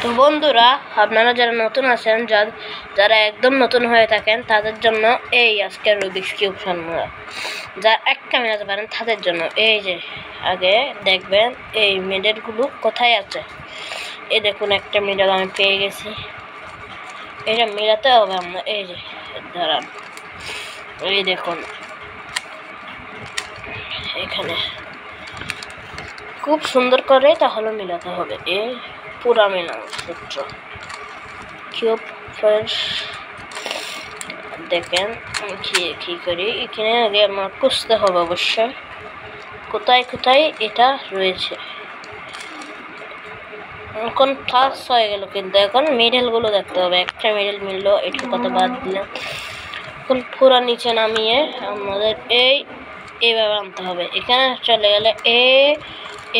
তো বন্ধুরা, আপনারা যারা নতুন আছেন, যারা একদম নতুন হয়ে থাকেন তাদের জন্য এই আজকের রুবিক্স কিউব সমাধান। যারা একটা মেলাতে পারেন তাদের জন্য এই যে আগে দেখবেন এই মিডলগুলো কোথায় আছে। এই দেখুন একটা মিডল আমি পেয়ে গেছি, এটা মেলাতে হবে আমরা। এই যে দাঁড়ান, এই দেখুন এখানে খুব সুন্দর করে তাহলে মেলাতে হবে। এই পুরা মেলানো সূত্র কিউব ফার্স্ট দেখেন কি করি। এখানে আগে আমার খুঁজতে হবে অবশ্যই কোথায় কোথায় এটা রয়েছে। এখন ফার্স্ট হয়ে গেল, কিন্তু এখন মিডলগুলো দেখতে হবে। একটা মিডল মিললো, এটার কথা বাদ দিলাম। এখন পুরা নিচে নামিয়ে আমাদের এইভাবে আনতে হবে। এখানে চলে গেলে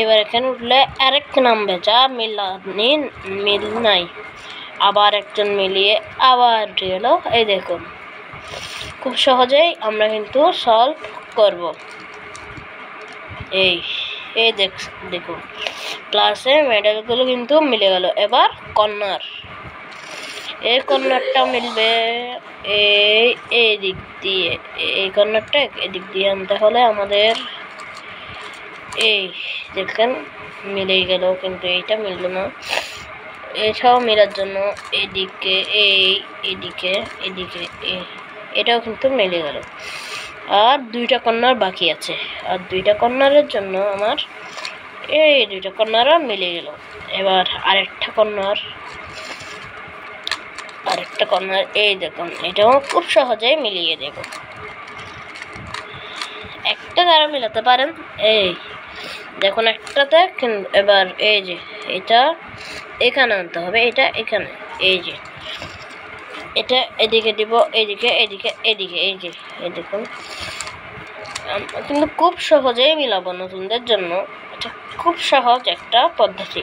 এবার এখানে উঠলে আরেকটা নামবে যা মিল নাই, আবার একজন মিলিয়ে আবার এলো। এই দেখুন খুব সহজেই আমরা কিন্তু সলভ করব। এই দেখুন ক্লাসে মেডেলগুলো কিন্তু মিলে গেল। এবার কর্নার, এই কর্নারটা মিলবে এই দিক দিয়ে। এই কর্নারটা এদিক দিয়ে আনতে হলে আমাদের এই দেখেন মিলেই গেল, কিন্তু এইটা মিলল না। এটাও মেলার জন্য এদিকে এদিকে এটাও কিন্তু মিলে গেল। আর দুইটা কর্নার বাকি আছে, আর দুইটা কর্নারের জন্য আমার এই দুইটা কর্নারও মিলে গেল। এবার আরেকটা কর্নার এই দেখুন এটাও খুব সহজেই মিলিয়ে দেব। একটা দ্বারা মিলাতে পারেন। এই দেখুন একটাতে, এবার এই যে এটা এখানে আনতে হবে, এটা এখানে, এই যে এটা এদিকে দিব, এদিকে এই যে এই দেখুন। কিন্তু খুব সহজেই মিলাবো নতুনদের জন্য। এটা খুব সহজ একটা পদ্ধতি।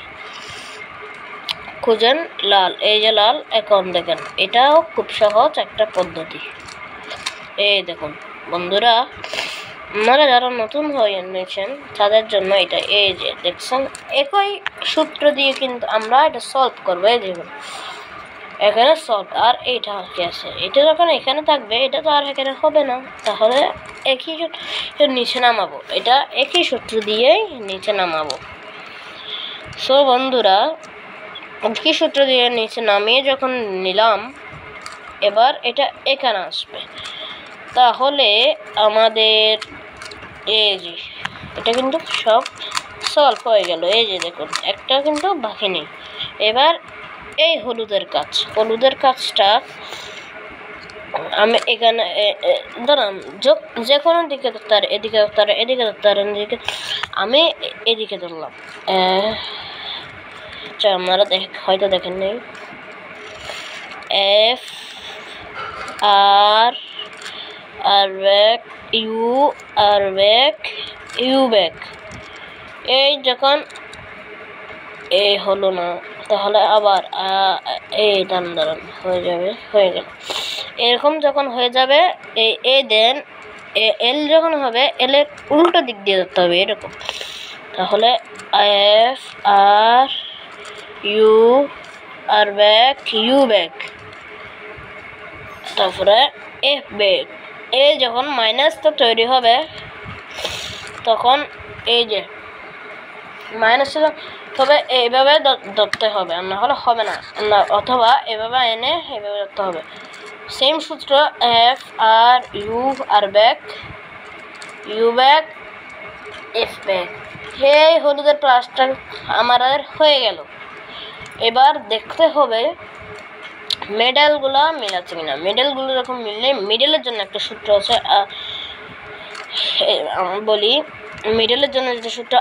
খুঁজেন লাল, এই যে লাল, এখন দেখেন এটাও খুব সহজ একটা পদ্ধতি। এই দেখুন বন্ধুরা, আপনারা যারা নতুন হয়ে নিয়েছেন তাদের জন্য এটা এই যে দেখছেন একই সূত্র দিয়ে কিন্তু আমরা এটা সলভ করবো। এই দেখুন এখানে সলভ, আর এইটা কি আছে, এটা যখন এখানে থাকবে এটা তো আর এখানে হবে না, তাহলে একই নিচে নামাবো। এটা একই সূত্র দিয়েই নিচে নামাবো। সো বন্ধুরা, একই সূত্র দিয়ে নিচে নামিয়ে যখন নিলাম, এবার এটা এখানে আসবে। তাহলে আমাদের এই যে এটা কিন্তু সব সলভ হয়ে গেল। এই যে দেখুন একটা কিন্তু বাকি নেই। এবার এই হলুদের কাজটা আমি এখানে ধরান যে কোনো দিকে ধরতে পারে, এদিকে ধরতে পারে, এদিকে ধরতে পারেন, আমি এদিকে ধরলাম। আপনারা হয়তো দেখেন নেই, F R back U back. এই যখন এই হলো না, তাহলে আবার এই দাঁড়ান হয়ে গেল। এরকম যখন হয়ে যাবে এই দেন এল যখন হবে, এল এর উল্টো দিক দিয়ে ধরতে হবে এরকম। তাহলে এফ আর ইউ ব্যাক, তারপরে এফ ব্যাক। এই যখন মাইনাসটা তৈরি হবে তখন এই যে মাইনাসটা, তবে এইভাবে ধরতে হবে, না হলে হবে না। অথবা এভাবে এনে এইভাবে ধরতে হবে। সেম সূত্র, F R U back F back. এই হলুদের প্লাসটা আমাদের হয়ে গেল। এবার দেখতে হবে মেডেলগুলো মিলাচ্ছে কিনা। মেডেলগুলো যখন মিললে, মিডেলের জন্য একটা সূত্র আছে, বলি মিডলের জন্য যেটা সূত্র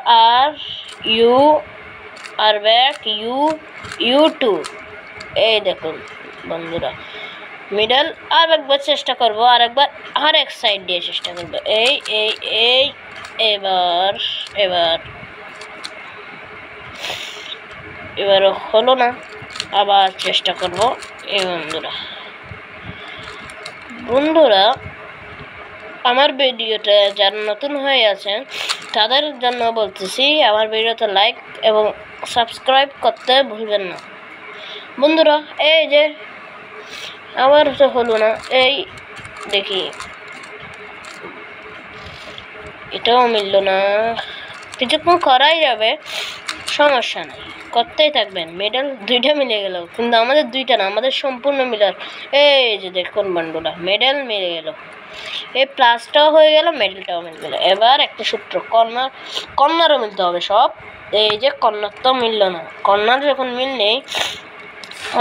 আর ব্যাক ইউ টু। এই দেখুন বন্ধুরা, মিডল আর একবার চেষ্টা করবো, আর একবার আর এক সাইড দিয়ে চেষ্টা করবো। এবারও হলো না, আবার চেষ্টা করব। এই বন্ধুরা আমার ভিডিওটা যারা নতুন হয়ে আছেন তাদের জন্য বলতেছি, আমার ভিডিওতে লাইক এবং সাবস্ক্রাইব করতে ভুলবেন না। বন্ধুরা এই যে আবার তো হলো না, এই দেখি এটাও মিললো না। কিছুক্ষণ করাই যাবে, সমস্যা নেই, করতেই থাকবেন। মেডেল দুইটা মিলে গেল, কিন্তু আমাদের দুইটা না, আমাদের সম্পূর্ণ মিলার। এই যে দেখুন বন্ধুরা, মেডেল মিলে গেল, এই প্লাসটাও হয়ে গেল, মেডেলটাও মিলে গেল। এবার একটা সূত্র, কর্নারও মিলতে হবে সব। এই যে কর্নার তো মিললো না, কর্নার যখন মিললেই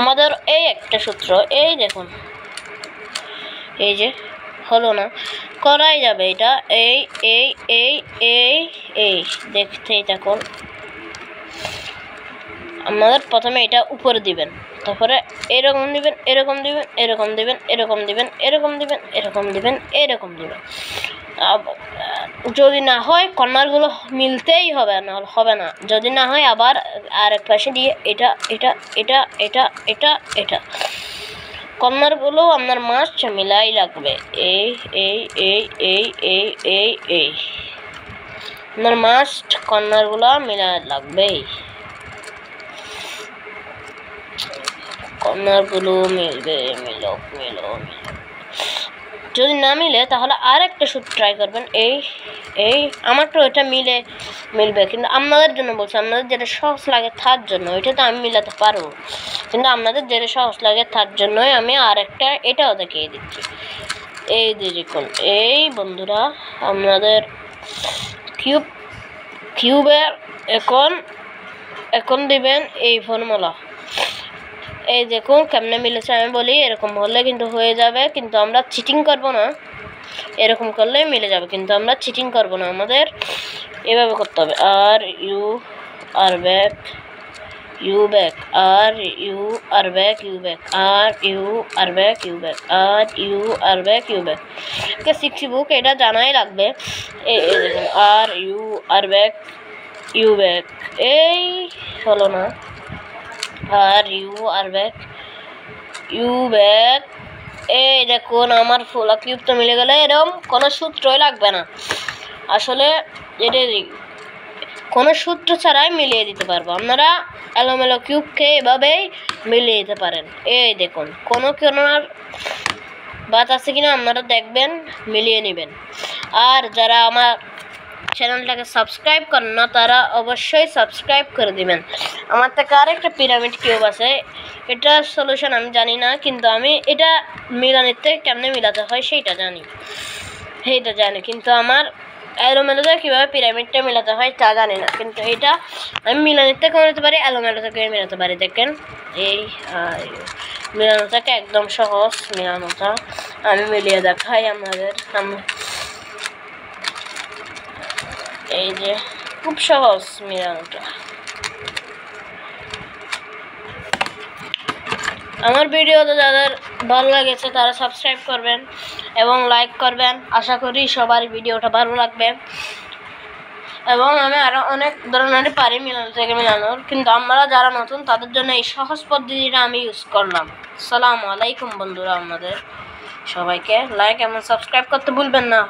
আমাদের এই একটা সূত্র, এই দেখুন এই যে হলো না, করাই যাবে এটা। এই এই এই এই এই দেখতেই থাকুন। আমাদের প্রথমে এটা উপরে দিবেন, তারপরে এরকম দিবেন, এরকম দিবেন, এরকম দিবেন, এরকম দিবেন, এরকম দিবেন, এরকম দিবেন, এরকম দিবেন। যদি না হয় কর্নারগুলো মিলতেই হবে, না হবে না। যদি না হয় আবার আরেক পাশে দিয়ে এটা এটা এটা এটা এটা এটা কর্নারগুলো আপনার মাস্ট মিলাই লাগবে। এই এই এই এই এই এই এই আপনার মাস্ট কর্নারগুলো মিলাই লাগবে। কর্নারগুলো মিলবে, মিলো। যদি না মিলে তাহলে আর একটা শুট ট্রাই করবেন। এই এই আমার তো এটা মিলবে, কিন্তু আপনাদের জন্য বলছি, আপনাদের যেটা সহজ লাগে তার জন্য। ওইটা তো আমি মিলাতে পারবো, কিন্তু আপনাদের যেটা সহজ লাগে তার জন্যই আমি আর একটা এটাও দেখিয়ে দিচ্ছি। এই দেখুন, এই বন্ধুরা আপনাদের কিউবের এখন দিবেন এই ফর্মুলা। এই দেখুন কেমনে মিলেছে, আমি বলি এরকম হলে কিন্তু হয়ে যাবে, কিন্তু আমরা চিটিং করব না। এরকম করলে মিলে যাবে, কিন্তু আমরা চিটিং করব না, আমাদের এভাবে করতে হবে। R U R back U back, R U R back U back, R U R back U back, R U R back U back. শিখছি বুক, এটা জানাই লাগবে। এই দেখুন, R U R back U back, এই হলো না। R U R back U back, এই দেখুন আমার ফোলা কিউব তো মিলে গেলে। এরকম কোনো সূত্রই লাগবে না, আসলে এটা কোনো সূত্র ছাড়াই মিলিয়ে দিতে পারবো। আপনারা এলোমেলো কিউবকে এভাবেই মিলিয়ে দিতে পারেন। এই দেখুন কোনো বাত আছে কিনা আপনারা দেখবেন, মিলিয়ে নেবেন। আর যারা আমার চ্যানেলটাকে সাবস্ক্রাইব করেন না, তারা অবশ্যই সাবস্ক্রাইব করে দিবেন। আমার থেকে আরেকটা পিরামিড কিউব আছে, এটা সলিউশন আমি জানি না, কিন্তু আমি এটা মিলানিতে কেমনে মিলাতে হয় সেইটা জানি, কিন্তু আমার এলোমেলোতে কীভাবে পিরামিডটা মিলাতে হয় তা জানি না। কিন্তু এটা আমি মিলানির থেকে মিলাতে পারি, এলোমেলো থেকে মিলাতে পারি। দেখেন এই মিলানোটাকে একদম সহজ, মিলানোটা আমি মিলিয়ে দেখাই আপনাদের। এই যে খুব সহজ মিলানোটা। আমার ভিডিওতে যাদের ভালো লেগেছে তারা সাবস্ক্রাইব করবেন এবং লাইক করবেন। আশা করি সবার ভিডিওটা ভালো লাগবে। এবং আমি আরও অনেক ধরনের পারি মিলানোর, কিন্তু আমরা যারা নতুন তাদের জন্য এই সহজ পদ্ধতিটা আমি ইউজ করলাম। আসসালামু আলাইকুম বন্ধুরা, আপনাদের সবাইকে লাইক এবং সাবস্ক্রাইব করতে ভুলবেন না।